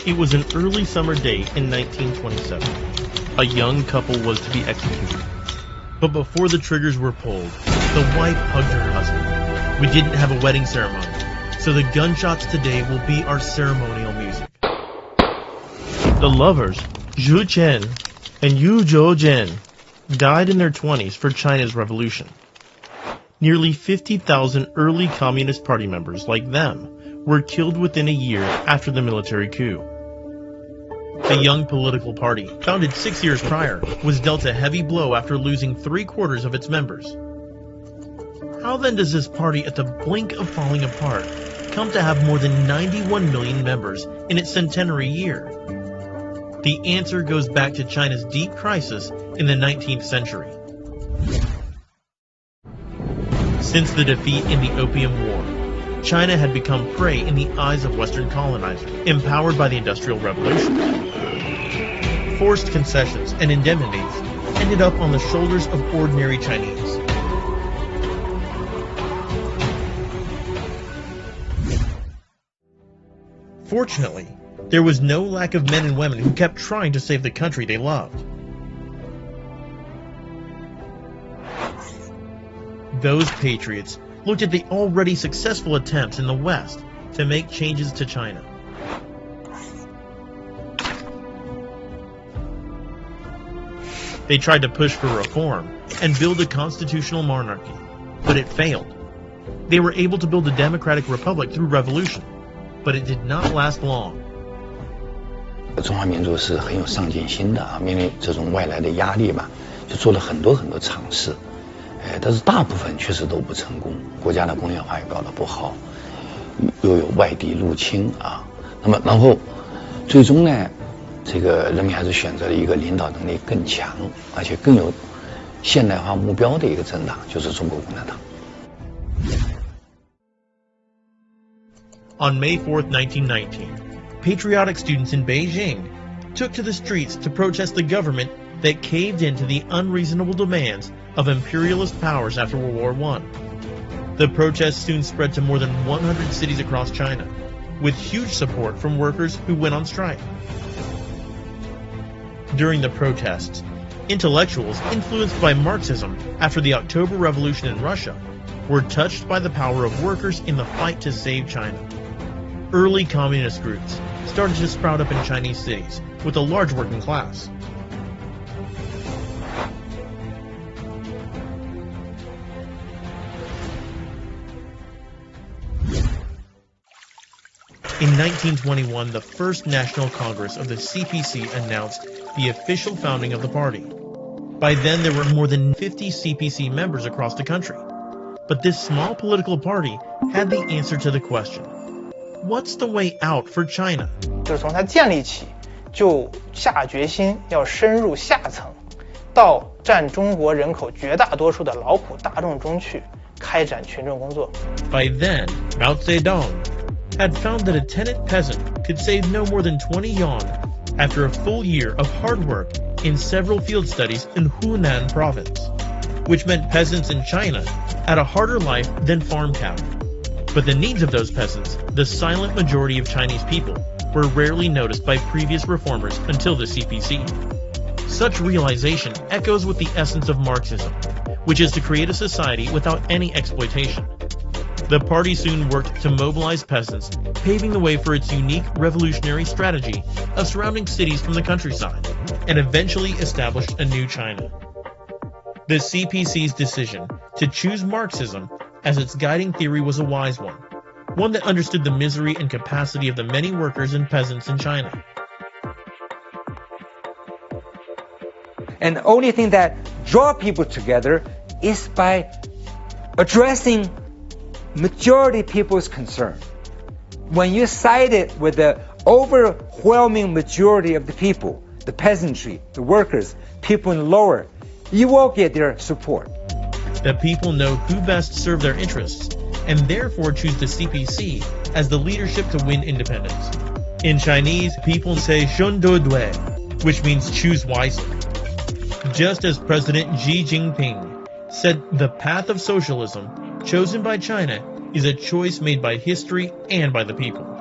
It was an early summer day in 1927. A young couple was to be executed. But before the triggers were pulled, the wife hugged her husband. We didn't have a wedding ceremony, so the gunshots today will be our ceremonial music. The lovers, Zhu Chen and Yu Zhoujian, died in their 20s for China's revolution. Nearly 50,000 early Communist Party members like them were killed within a year after the military coup. The young political party, founded 6 years prior, was dealt a heavy blow after losing 3/4 of its members. How then does this party, at the blink of falling apart, come to have more than 91 million members in its centenary year? The answer goes back to China's deep crisis in the 19th century. Since the defeat in the Opium War, China had become prey in the eyes of Western colonizers, empowered by the Industrial Revolution. Forced concessions and indemnities ended up on the shoulders of ordinary Chinese. Fortunately, there was no lack of men and women who kept trying to save the country they loved. Those patriots looked at the already successful attempts in the West to make changes to China. They tried to push for reform and build a constitutional monarchy, but it failed. They were able to build a democratic republic through revolution, but it did not last long. 中华民族是很有上进心的啊，面对这种外来的压力嘛，就做了很多尝试，但是大部分确实都不成功，国家的工业化也搞得不好，又有外地入侵啊，那么然后最终呢，这个人民还是选择了一个领导能力更强，而且更有现代化目标的一个政党，就是中国共产党。On May 4th, 1919, patriotic students in Beijing took to the streets to protest the government that caved into the unreasonable demands of imperialist powers after World War I. The protests soon spread to more than 100 cities across China, with huge support from workers who went on strike. During the protests, intellectuals influenced by Marxism after the October Revolution in Russia were touched by the power of workers in the fight to save China. Early communist groups started to sprout up in Chinese cities with a large working class. In 1921, the First National Congress of the CPC announced the official founding of the party. By then, there were more than 50 CPC members across the country. But this small political party had the answer to the question: what's the way out for China? 就是从它建立起，就下决心要深入下层，到占中国人口绝大多数的劳苦大众中去开展群众工作。By then, Mao Zedong had found that a tenant peasant could save no more than 20 yuan after a full year of hard work in several field studies in Hunan province, which meant peasants in China had a harder life than farm cattle. But the needs of those peasants, the silent majority of Chinese people, were rarely noticed by previous reformers until the CPC. Such realization echoes with the essence of Marxism, which is to create a society without any exploitation. The party soon worked to mobilize peasants, paving the way for its unique revolutionary strategy of surrounding cities from the countryside, and eventually established a new China. The CPC's decision to choose Marxism as its guiding theory was a wise one that understood the misery and capacity of the many workers and peasants in China. And the only thing that draw people together is by addressing majority people's concern. When you side it with the overwhelming majority of the people, the peasantry, the workers, people in the lower, you will get their support. The people know who best serve their interests, and therefore choose the CPC as the leadership to win independence. In Chinese, people say 选对对, which means choose wisely. Just as President Xi Jinping said, the path of socialism chosen by China is a choice made by history and by the people.